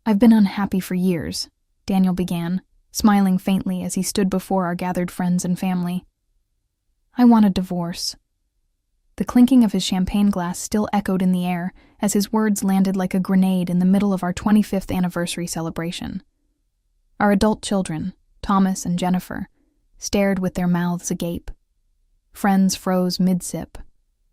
"I've been unhappy for years," Daniel began, smiling faintly as he stood before our gathered friends and family. "I want a divorce." The clinking of his champagne glass still echoed in the air as his words landed like a grenade in the middle of our 25th anniversary celebration. Our adult children, Thomas and Jennifer, stared with their mouths agape. Friends froze mid-sip,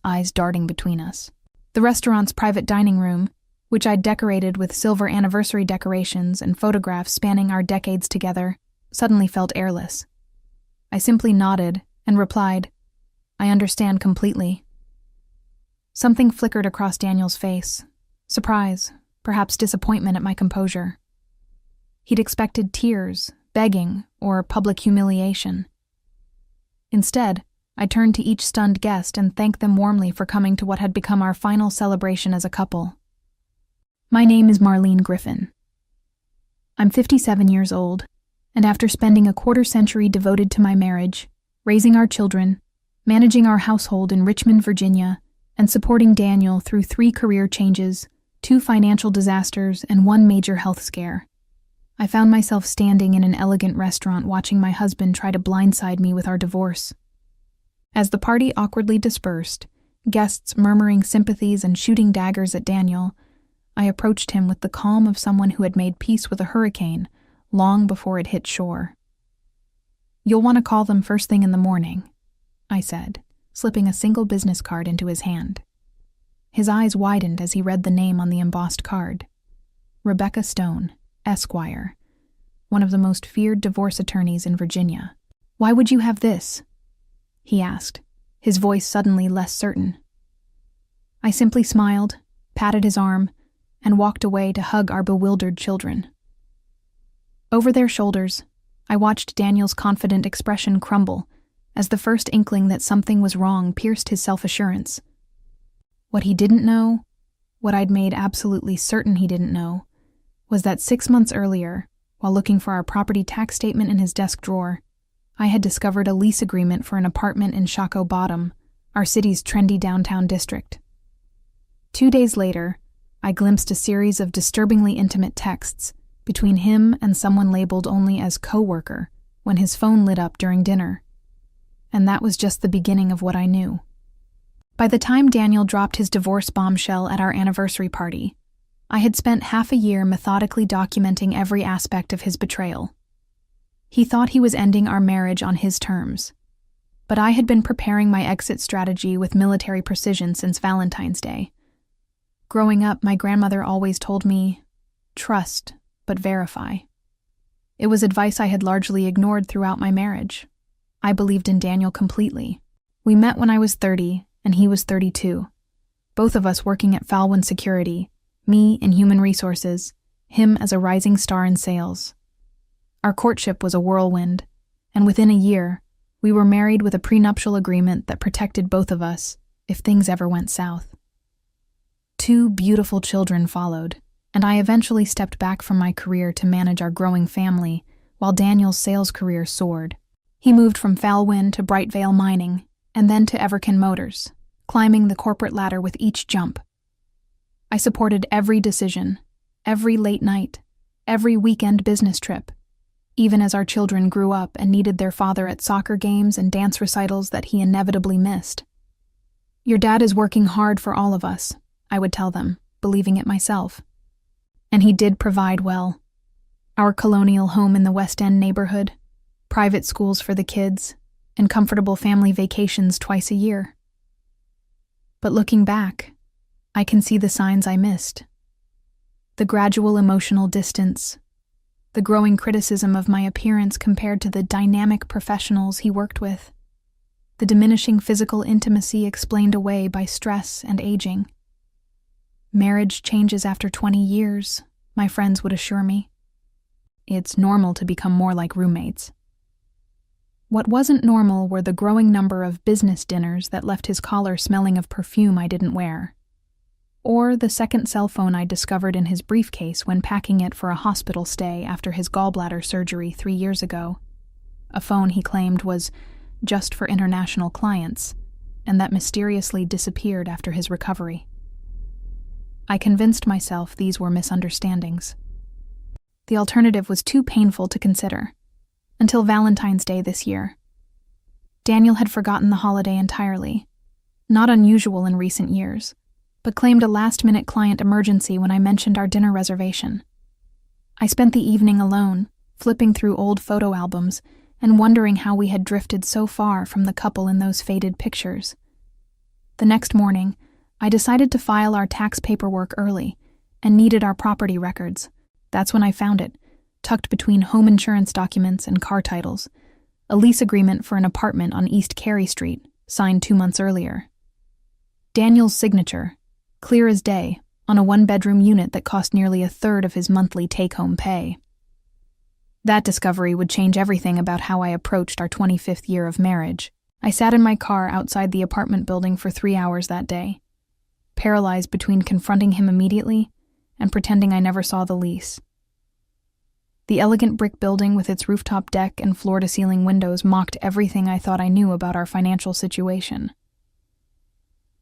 eyes darting between us. The restaurant's private dining room, which I'd decorated with silver anniversary decorations and photographs spanning our decades together, suddenly felt airless. I simply nodded and replied, "I understand completely." Something flickered across Daniel's face. Surprise, perhaps disappointment at my composure. He'd expected tears, begging, or public humiliation. Instead, I turned to each stunned guest and thanked them warmly for coming to what had become our final celebration as a couple. My name is Marlene Griffin. I'm 57 years old, and after spending a quarter-century devoted to my marriage, raising our children, managing our household in Richmond, Virginia, and supporting Daniel through 3 career changes, 2 financial disasters, and 1 major health scare, I found myself standing in an elegant restaurant watching my husband try to blindside me with our divorce. As the party awkwardly dispersed, guests murmuring sympathies and shooting daggers at Daniel, I approached him with the calm of someone who had made peace with a hurricane long before it hit shore. "You'll want to call them first thing in the morning," I said, slipping a single business card into his hand. His eyes widened as he read the name on the embossed card. Rebecca Stone, Esquire, one of the most feared divorce attorneys in Virginia. "Why would you have this?" he asked, his voice suddenly less certain. I simply smiled, patted his arm, and walked away to hug our bewildered children. Over their shoulders, I watched Daniel's confident expression crumble as the first inkling that something was wrong pierced his self-assurance. What he didn't know, what I'd made absolutely certain he didn't know, was that 6 months earlier, while looking for our property tax statement in his desk drawer, I had discovered a lease agreement for an apartment in Shockoe Bottom, our city's trendy downtown district. 2 days later, I glimpsed a series of disturbingly intimate texts between him and someone labeled only as co-worker when his phone lit up during dinner. And that was just the beginning of what I knew. By the time Daniel dropped his divorce bombshell at our anniversary party, I had spent half a year methodically documenting every aspect of his betrayal. He thought he was ending our marriage on his terms, but I had been preparing my exit strategy with military precision since Valentine's Day. Growing up, my grandmother always told me, "Trust, but verify." It was advice I had largely ignored throughout my marriage. I believed in Daniel completely. We met when I was 30 and he was 32, both of us working at Falwyn Security, me in human resources, him as a rising star in sales. Our courtship was a whirlwind, and within a year, we were married with a prenuptial agreement that protected both of us if things ever went south. 2 beautiful children followed, and I eventually stepped back from my career to manage our growing family while Daniel's sales career soared. He moved from Falwyn to Brightvale Mining, and then to Everkin Motors, climbing the corporate ladder with each jump. I supported every decision, every late night, every weekend business trip, even as our children grew up and needed their father at soccer games and dance recitals that he inevitably missed. "Your dad is working hard for all of us," I would tell them, believing it myself. And he did provide well. Our colonial home in the West End neighborhood, private schools for the kids, and comfortable family vacations twice a year. But looking back, I can see the signs I missed. The gradual emotional distance, the growing criticism of my appearance compared to the dynamic professionals he worked with, the diminishing physical intimacy explained away by stress and aging. Marriage changes after 20 years, my friends would assure me. It's normal to become more like roommates. What wasn't normal were the growing number of business dinners that left his collar smelling of perfume I didn't wear, or the second cell phone I discovered in his briefcase when packing it for a hospital stay after his gallbladder surgery 3 years ago, a phone he claimed was just for international clients, and that mysteriously disappeared after his recovery. I convinced myself these were misunderstandings. The alternative was too painful to consider. Until Valentine's Day this year. Daniel had forgotten the holiday entirely. Not unusual in recent years, but claimed a last-minute client emergency when I mentioned our dinner reservation. I spent the evening alone, flipping through old photo albums and wondering how we had drifted so far from the couple in those faded pictures. The next morning, I decided to file our tax paperwork early and needed our property records. That's when I found it, tucked between home insurance documents and car titles, a lease agreement for an apartment on East Carey Street, signed 2 months earlier. Daniel's signature, clear as day, on a one-bedroom unit that cost nearly a third of his monthly take-home pay. That discovery would change everything about how I approached our 25th year of marriage. I sat in my car outside the apartment building for 3 hours that day, paralyzed between confronting him immediately and pretending I never saw the lease. The elegant brick building with its rooftop deck and floor-to-ceiling windows mocked everything I thought I knew about our financial situation.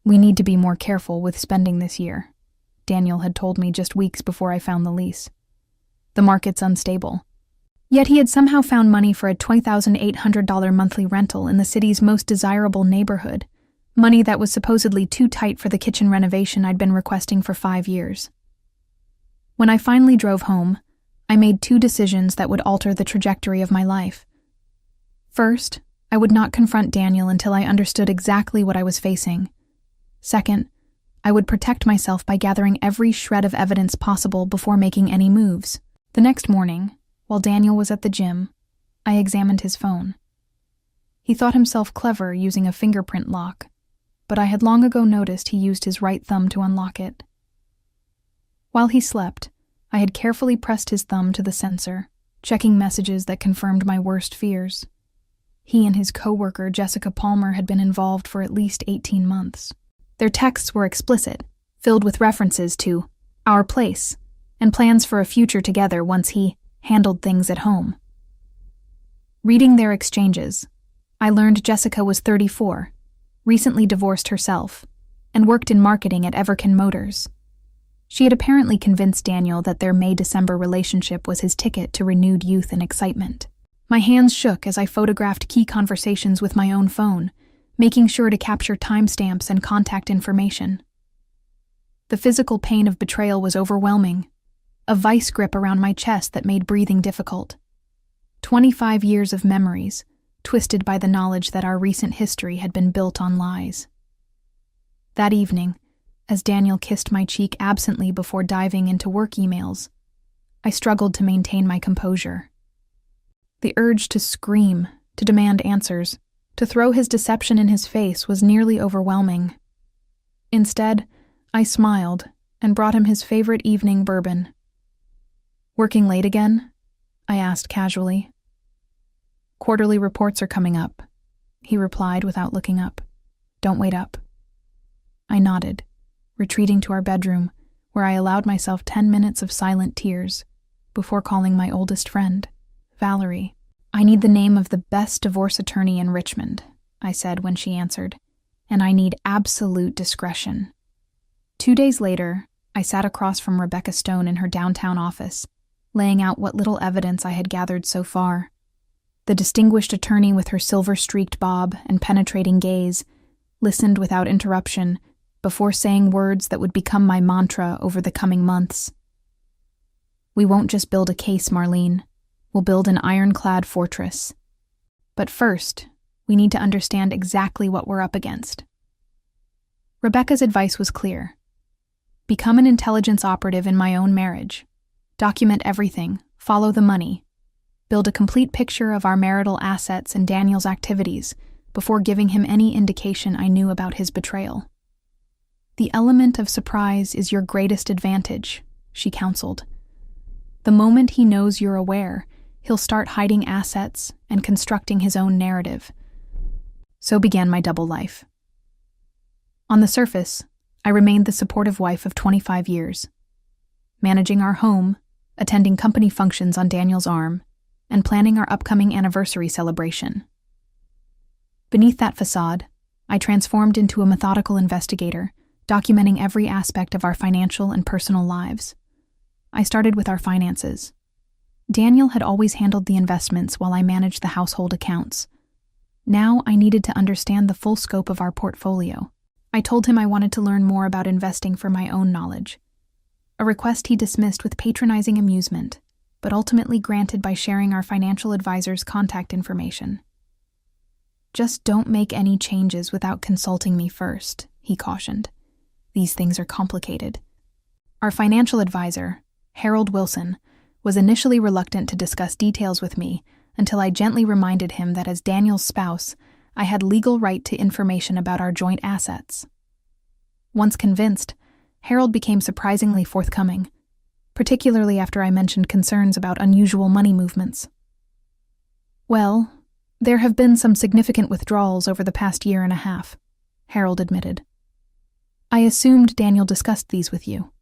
"We need to be more careful with spending this year," Daniel had told me just weeks before I found the lease. "The market's unstable." Yet he had somehow found money for a $20,800 monthly rental in the city's most desirable neighborhood, money that was supposedly too tight for the kitchen renovation I'd been requesting for 5 years. When I finally drove home, I made 2 decisions that would alter the trajectory of my life. First, I would not confront Daniel until I understood exactly what I was facing. Second, I would protect myself by gathering every shred of evidence possible before making any moves. The next morning, while Daniel was at the gym, I examined his phone. He thought himself clever using a fingerprint lock, but I had long ago noticed he used his right thumb to unlock it. While he slept, I had carefully pressed his thumb to the sensor, checking messages that confirmed my worst fears. He and his coworker, Jessica Palmer, had been involved for at least 18 months. Their texts were explicit, filled with references to our place and plans for a future together once he handled things at home. Reading their exchanges, I learned Jessica was 34, recently divorced herself, and worked in marketing at Everkin Motors. She had apparently convinced Daniel that their May-December relationship was his ticket to renewed youth and excitement. My hands shook as I photographed key conversations with my own phone, making sure to capture timestamps and contact information. The physical pain of betrayal was overwhelming, a vice grip around my chest that made breathing difficult. 25 years of memories, twisted by the knowledge that our recent history had been built on lies. That evening, as Daniel kissed my cheek absently before diving into work emails, I struggled to maintain my composure. The urge to scream, to demand answers, to throw his deception in his face was nearly overwhelming. Instead, I smiled and brought him his favorite evening bourbon. "Working late again?" I asked casually. "Quarterly reports are coming up," he replied without looking up. "Don't wait up." I nodded, retreating to our bedroom, where I allowed myself 10 minutes of silent tears before calling my oldest friend, Valerie. "I need the name of the best divorce attorney in Richmond," I said when she answered, "and I need absolute discretion." 2 days later, I sat across from Rebecca Stone in her downtown office, laying out what little evidence I had gathered so far. The distinguished attorney with her silver-streaked bob and penetrating gaze listened without interruption before saying words that would become my mantra over the coming months. "We won't just build a case, Marlene. We'll build an ironclad fortress. But first, we need to understand exactly what we're up against." Rebecca's advice was clear. Become an intelligence operative in my own marriage. Document everything, follow the money. Build a complete picture of our marital assets and Daniel's activities before giving him any indication I knew about his betrayal. "The element of surprise is your greatest advantage," she counseled. "The moment he knows you're aware, he'll start hiding assets and constructing his own narrative." So began my double life. On the surface, I remained the supportive wife of 25 years, managing our home, attending company functions on Daniel's arm, and planning our upcoming anniversary celebration. Beneath that facade, I transformed into a methodical investigator, documenting every aspect of our financial and personal lives. I started with our finances, Daniel had always handled the investments while I managed the household accounts. Now I needed to understand the full scope of our portfolio. I told him I wanted to learn more about investing for my own knowledge, a request he dismissed with patronizing amusement, but ultimately granted by sharing our financial advisor's contact information. "Just don't make any changes without consulting me first," he cautioned. "These things are complicated." Our financial advisor, Harold Wilson, was initially reluctant to discuss details with me until I gently reminded him that as Daniel's spouse, I had legal right to information about our joint assets. Once convinced, Harold became surprisingly forthcoming, particularly after I mentioned concerns about unusual money movements. "Well, there have been some significant withdrawals over the past year and a half," Harold admitted. "I assumed Daniel discussed these with you."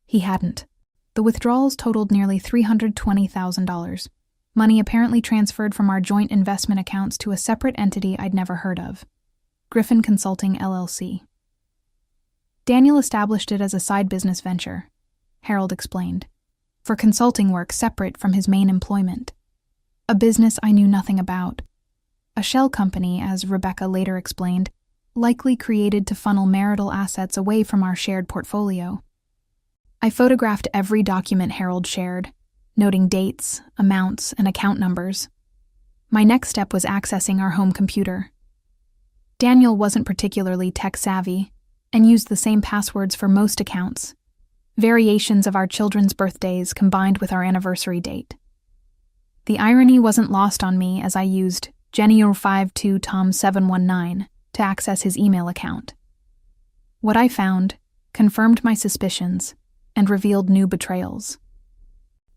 He hadn't. The withdrawals totaled nearly $320,000, money apparently transferred from our joint investment accounts to a separate entity I'd never heard of, Griffin Consulting, LLC. "Daniel established it as a side business venture," Harold explained, "for consulting work separate from his main employment. A business I knew nothing about. A shell company, as Rebecca later explained, likely created to funnel marital assets away from our shared portfolio." I photographed every document Harold shared, noting dates, amounts, and account numbers. My next step was accessing our home computer. Daniel wasn't particularly tech-savvy and used the same passwords for most accounts, variations of our children's birthdays combined with our anniversary date. The irony wasn't lost on me as I used Jenny052Tom719 to access his email account. What I found confirmed my suspicions and revealed new betrayals.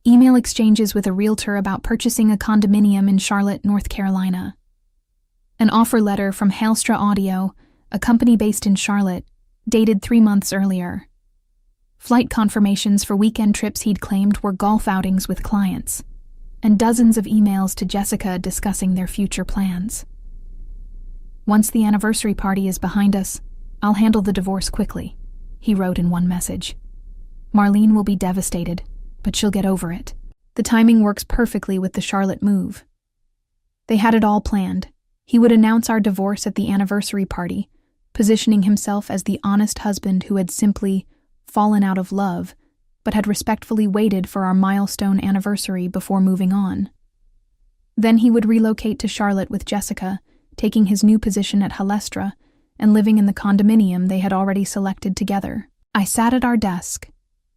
Email exchanges with a realtor about purchasing a condominium in Charlotte, North Carolina. An offer letter from Hailstra Audio, a company based in Charlotte, dated 3 months earlier. Flight confirmations for weekend trips he'd claimed were golf outings with clients, and dozens of emails to Jessica discussing their future plans. "Once the anniversary party is behind us, I'll handle the divorce quickly," he wrote in one message. "Marlene will be devastated, but she'll get over it. The timing works perfectly with the Charlotte move." They had it all planned. He would announce our divorce at the anniversary party, positioning himself as the honest husband who had simply fallen out of love, but had respectfully waited for our milestone anniversary before moving on. Then he would relocate to Charlotte with Jessica, taking his new position at Hailstra and living in the condominium they had already selected together. I sat at our desk,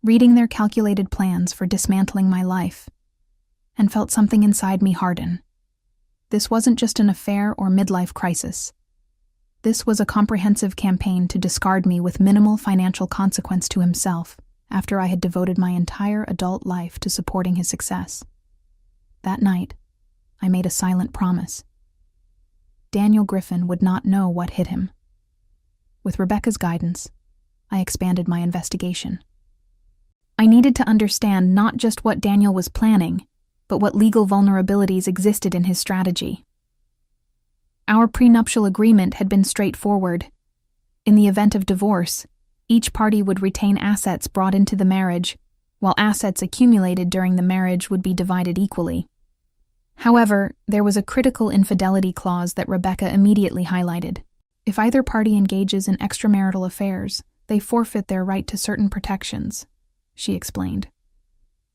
reading their calculated plans for dismantling my life, and felt something inside me harden. This wasn't just an affair or midlife crisis. This was a comprehensive campaign to discard me with minimal financial consequence to himself after I had devoted my entire adult life to supporting his success. That night, I made a silent promise. Daniel Griffin would not know what hit him. With Rebecca's guidance, I expanded my investigation. I needed to understand not just what Daniel was planning, but what legal vulnerabilities existed in his strategy. Our prenuptial agreement had been straightforward. In the event of divorce, each party would retain assets brought into the marriage, while assets accumulated during the marriage would be divided equally. However, there was a critical infidelity clause that Rebecca immediately highlighted. If either party engages in extramarital affairs, they forfeit their right to certain protections, she explained.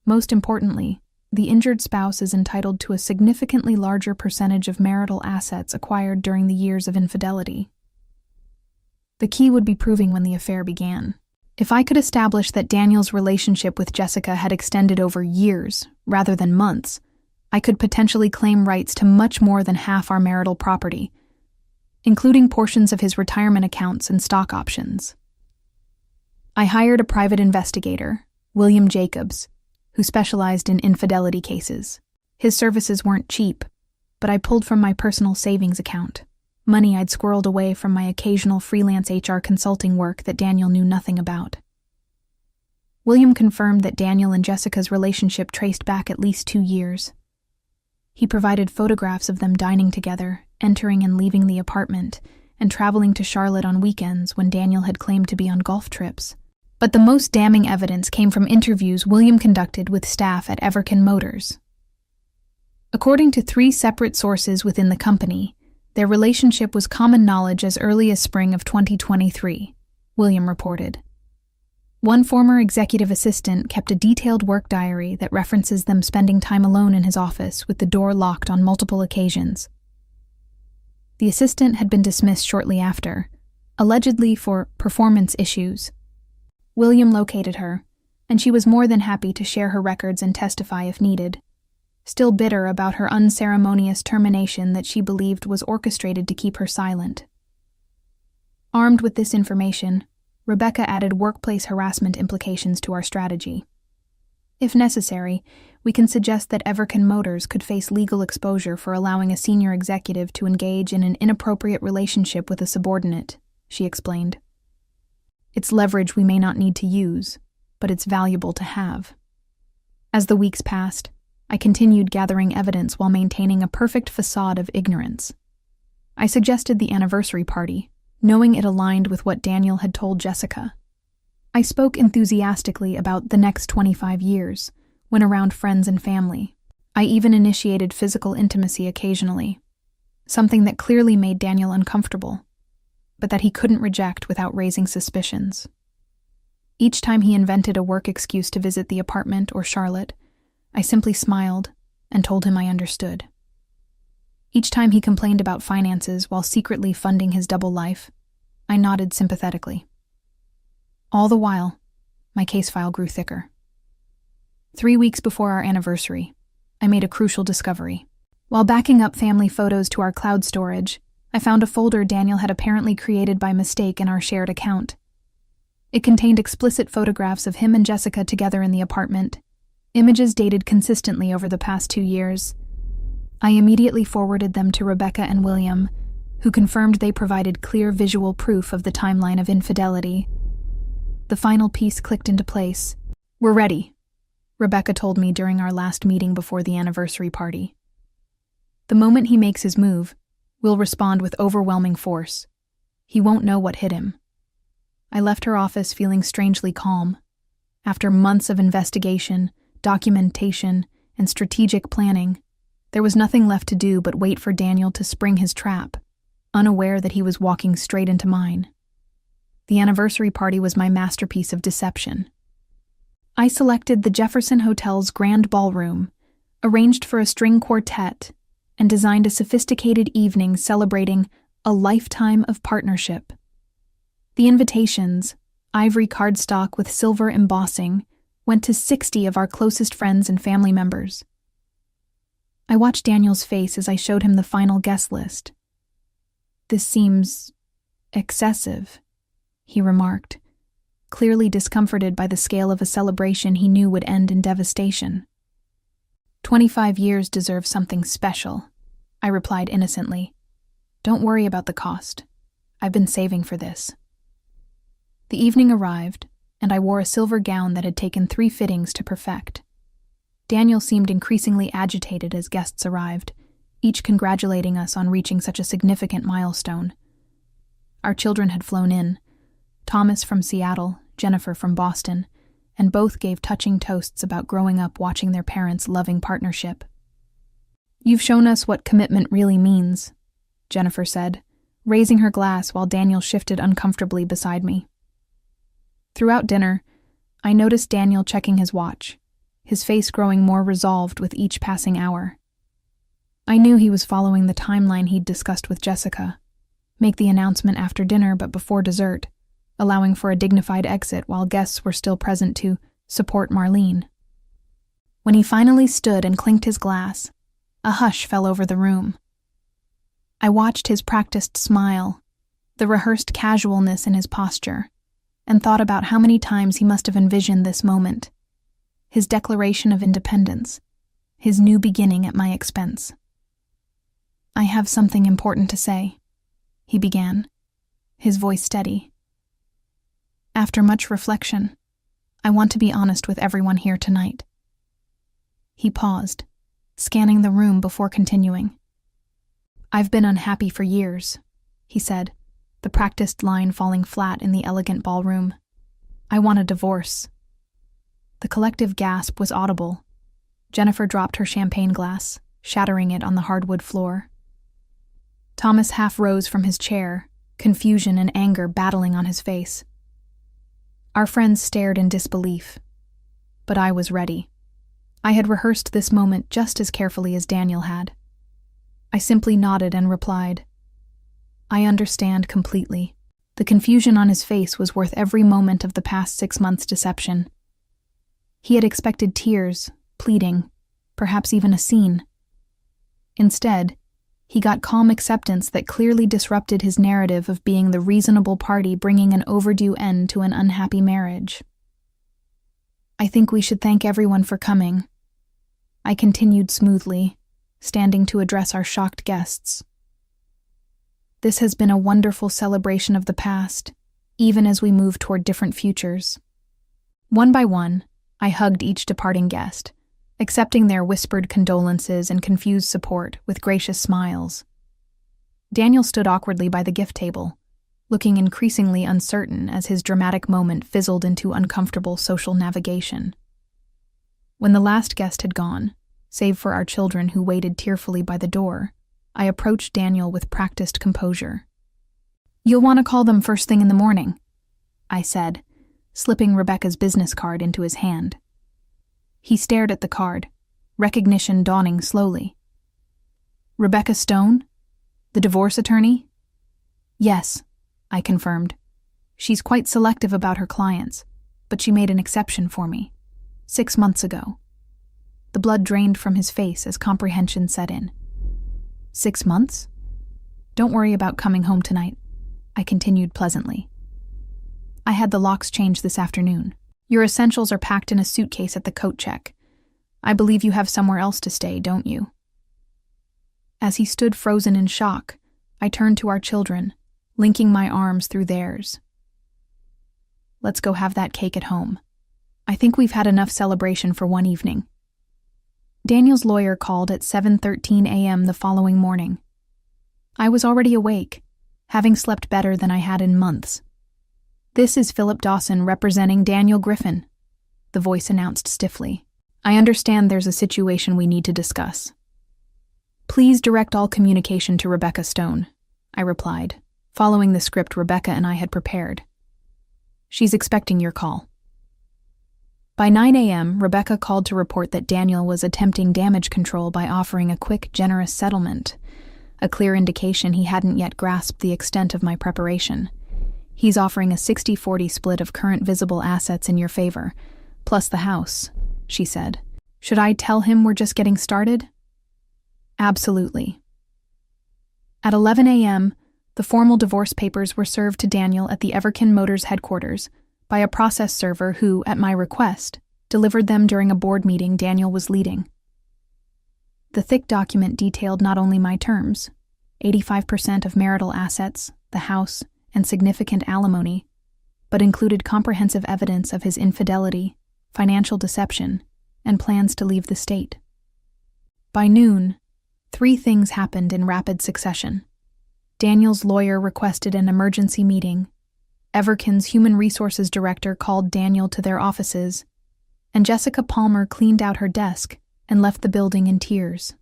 Most importantly, the injured spouse is entitled to a significantly larger percentage of marital assets acquired during the years of infidelity. The key would be proving when the affair began. If I could establish that Daniel's relationship with Jessica had extended over years, rather than months, I could potentially claim rights to much more than half our marital property, including portions of his retirement accounts and stock options. I hired a private investigator, William Jacobs, who specialized in infidelity cases. His services weren't cheap, but I pulled from my personal savings account, money I'd squirreled away from my occasional freelance HR consulting work that Daniel knew nothing about. William confirmed that Daniel and Jessica's relationship traced back at least 2 years. He provided photographs of them dining together, entering and leaving the apartment, and traveling to Charlotte on weekends when Daniel had claimed to be on golf trips. But the most damning evidence came from interviews William conducted with staff at Everken Motors. According to 3 separate sources within the company, their relationship was common knowledge as early as spring of 2023, William reported. One former executive assistant kept a detailed work diary that references them spending time alone in his office with the door locked on multiple occasions. The assistant had been dismissed shortly after, allegedly for performance issues. William located her, and she was more than happy to share her records and testify if needed, still bitter about her unceremonious termination that she believed was orchestrated to keep her silent. Armed with this information, Rebecca added workplace harassment implications to our strategy. If necessary, we can suggest that Everken Motors could face legal exposure for allowing a senior executive to engage in an inappropriate relationship with a subordinate, she explained. It's leverage we may not need to use, but it's valuable to have. As the weeks passed, I continued gathering evidence while maintaining a perfect facade of ignorance. I suggested the anniversary party, knowing it aligned with what Daniel had told Jessica. I spoke enthusiastically about the next 25 years, when around friends and family. I even initiated physical intimacy occasionally, something that clearly made Daniel uncomfortable, but that he couldn't reject without raising suspicions. Each time he invented a work excuse to visit the apartment or Charlotte, I simply smiled and told him I understood. Each time he complained about finances while secretly funding his double life, I nodded sympathetically. All the while, my case file grew thicker. 3 weeks before our anniversary, I made a crucial discovery. While backing up family photos to our cloud storage, I found a folder Daniel had apparently created by mistake in our shared account. It contained explicit photographs of him and Jessica together in the apartment, images dated consistently over the past 2 years. I immediately forwarded them to Rebecca and William, who confirmed they provided clear visual proof of the timeline of infidelity. The final piece clicked into place. "We're ready," Rebecca told me during our last meeting before the anniversary party. "The moment he makes his move, we'll respond with overwhelming force. He won't know what hit him." I left her office feeling strangely calm. After months of investigation, documentation, and strategic planning, there was nothing left to do but wait for Daniel to spring his trap, unaware that he was walking straight into mine. The anniversary party was my masterpiece of deception. I selected the Jefferson Hotel's grand ballroom, arranged for a string quartet, and designed a sophisticated evening celebrating a lifetime of partnership. The invitations, ivory cardstock with silver embossing, went to 60 of our closest friends and family members. I watched Daniel's face as I showed him the final guest list. "This seems excessive," he remarked, clearly discomforted by the scale of a celebration he knew would end in devastation. 25 years deserve something special," I replied innocently. "Don't worry about the cost. I've been saving for this." The evening arrived, and I wore a silver gown that had taken 3 fittings to perfect. Daniel seemed increasingly agitated as guests arrived, each congratulating us on reaching such a significant milestone. Our children had flown in, Thomas from Seattle, Jennifer from Boston, and both gave touching toasts about growing up watching their parents' loving partnership. "You've shown us what commitment really means," Jennifer said, raising her glass while Daniel shifted uncomfortably beside me. Throughout dinner, I noticed Daniel checking his watch, his face growing more resolved with each passing hour. I knew he was following the timeline he'd discussed with Jessica, make the announcement after dinner but before dessert, allowing for a dignified exit while guests were still present to support Marlene. When he finally stood and clinked his glass, a hush fell over the room. I watched his practiced smile, the rehearsed casualness in his posture, and thought about how many times he must have envisioned this moment, his declaration of independence, his new beginning at my expense. "I have something important to say," he began, his voice steady. "After much reflection, I want to be honest with everyone here tonight." He paused, scanning the room before continuing. "I've been unhappy for years," he said, the practiced line falling flat in the elegant ballroom. I want a divorce. The collective gasp was audible. Jennifer dropped her champagne glass, shattering it on the hardwood floor. Thomas half rose from his chair, confusion and anger battling on his face. Our friends stared in disbelief. But I was ready. I had rehearsed this moment just as carefully as Daniel had. I simply nodded and replied, "I understand completely." The confusion on his face was worth every moment of the past 6 months' deception. He had expected tears, pleading, perhaps even a scene. Instead, he got calm acceptance that clearly disrupted his narrative of being the reasonable party bringing an overdue end to an unhappy marriage. "I think we should thank everyone for coming," I continued smoothly, standing to address our shocked guests. "This has been a wonderful celebration of the past, even as we move toward different futures." One by one, I hugged each departing guest, accepting their whispered condolences and confused support with gracious smiles. Daniel stood awkwardly by the gift table, looking increasingly uncertain as his dramatic moment fizzled into uncomfortable social navigation. When the last guest had gone, save for our children who waited tearfully by the door, I approached Daniel with practiced composure. "You'll want to call them first thing in the morning," I said, slipping Rebecca's business card into his hand. He stared at the card, recognition dawning slowly. "Rebecca Stone? The divorce attorney?" "Yes," I confirmed. "She's quite selective about her clients, but she made an exception for me. 6 months ago." The blood drained from his face as comprehension set in. 6 months? "Don't worry about coming home tonight," I continued pleasantly. "I had the locks changed this afternoon. Your essentials are packed in a suitcase at the coat check. I believe you have somewhere else to stay, don't you?" As he stood frozen in shock, I turned to our children, linking my arms through theirs. "Let's go have that cake at home. I think we've had enough celebration for one evening." Daniel's lawyer called at 7:13 a.m. the following morning. I was already awake, having slept better than I had in months. "This is Philip Dawson representing Daniel Griffin," the voice announced stiffly. "I understand there's a situation we need to discuss." "Please direct all communication to Rebecca Stone," I replied, following the script Rebecca and I had prepared. "She's expecting your call." By 9 a.m., Rebecca called to report that Daniel was attempting damage control by offering a quick, generous settlement, a clear indication he hadn't yet grasped the extent of my preparation. "He's offering a 60-40 split of current visible assets in your favor, plus the house," she said. "Should I tell him we're just getting started?" "Absolutely." At 11 a.m., the formal divorce papers were served to Daniel at the Everkin Motors headquarters by a process server who, at my request, delivered them during a board meeting Daniel was leading. The thick document detailed not only my terms, 85% of marital assets, the house, and significant alimony, but included comprehensive evidence of his infidelity, financial deception, and plans to leave the state. By noon, 3 things happened in rapid succession. Daniel's lawyer requested an emergency meeting, Everkin's human resources director called Daniel to their offices, and Jessica Palmer cleaned out her desk and left the building in tears.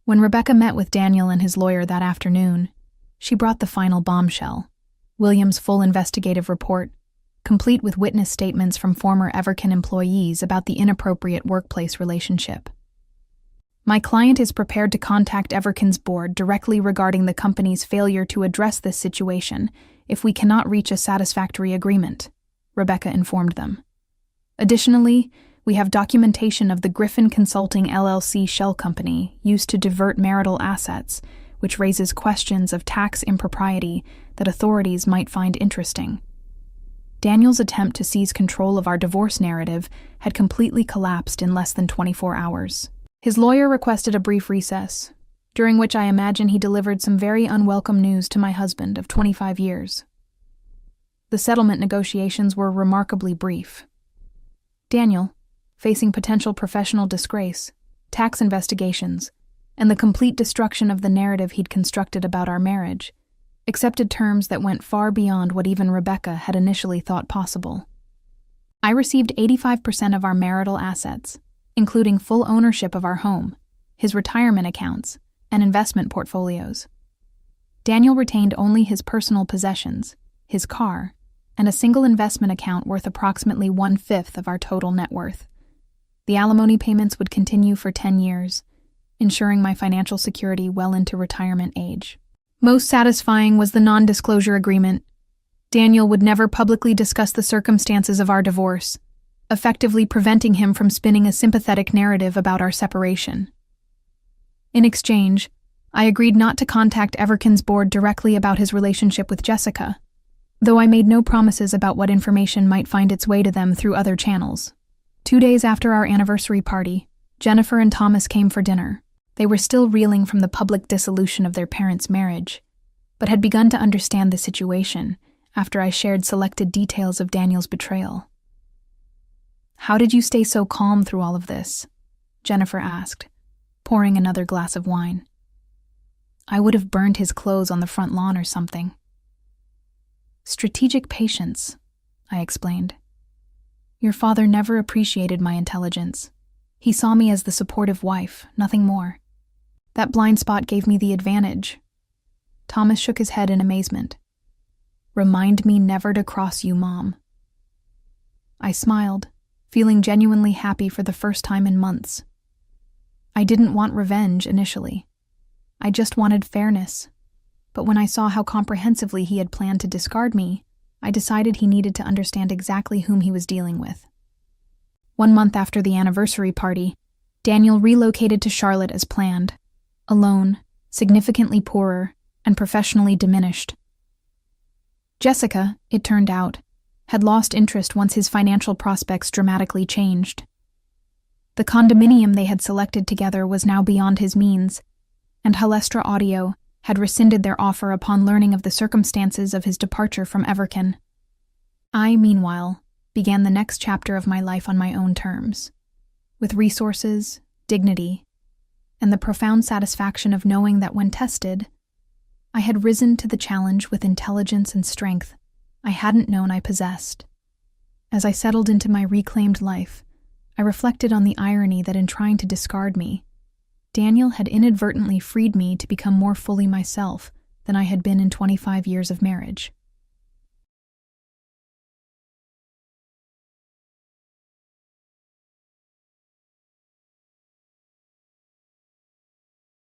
When Rebecca met with Daniel and his lawyer that afternoon, she brought the final bombshell, William's full investigative report, complete with witness statements from former Everkin employees about the inappropriate workplace relationship. "My client is prepared to contact Everkin's board directly regarding the company's failure to address this situation if we cannot reach a satisfactory agreement," Rebecca informed them. "Additionally, we have documentation of the Griffin Consulting LLC shell company used to divert marital assets, which raises questions of tax impropriety that authorities might find interesting." Daniel's attempt to seize control of our divorce narrative had completely collapsed in less than 24 hours. His lawyer requested a brief recess, during which I imagine he delivered some very unwelcome news to my husband of 25 years. The settlement negotiations were remarkably brief. Daniel, facing potential professional disgrace, tax investigations, and the complete destruction of the narrative he'd constructed about our marriage, accepted terms that went far beyond what even Rebecca had initially thought possible. I received 85% of our marital assets, including full ownership of our home, his retirement accounts, and investment portfolios. Daniel retained only his personal possessions, his car, and a single investment account worth approximately 1/5 of our total net worth. The alimony payments would continue for 10 years, ensuring my financial security well into retirement age. Most satisfying was the non-disclosure agreement. Daniel would never publicly discuss the circumstances of our divorce, effectively preventing him from spinning a sympathetic narrative about our separation. In exchange, I agreed not to contact Everkin's board directly about his relationship with Jessica, though I made no promises about what information might find its way to them through other channels. 2 days after our anniversary party, Jennifer and Thomas came for dinner. They were still reeling from the public dissolution of their parents' marriage, but had begun to understand the situation after I shared selected details of Daniel's betrayal. "How did you stay so calm through all of this?" Jennifer asked, pouring another glass of wine. "I would have burned his clothes on the front lawn or something." "Strategic patience," I explained. "Your father never appreciated my intelligence. He saw me as the supportive wife, nothing more. That blind spot gave me the advantage." Thomas shook his head in amazement. "Remind me never to cross you, Mom." I smiled, feeling genuinely happy for the first time in months. I didn't want revenge initially. I just wanted fairness. But when I saw how comprehensively he had planned to discard me, I decided he needed to understand exactly whom he was dealing with. 1 month after the anniversary party, Daniel relocated to Charlotte as planned, alone, significantly poorer, and professionally diminished. Jessica, it turned out, had lost interest once his financial prospects dramatically changed. The condominium they had selected together was now beyond his means, and Halestra Audio had rescinded their offer upon learning of the circumstances of his departure from Everkin. I, meanwhile, began the next chapter of my life on my own terms, with resources, dignity, and the profound satisfaction of knowing that when tested, I had risen to the challenge with intelligence and strength I hadn't known I possessed. As I settled into my reclaimed life, I reflected on the irony that in trying to discard me, Daniel had inadvertently freed me to become more fully myself than I had been in 25 years of marriage.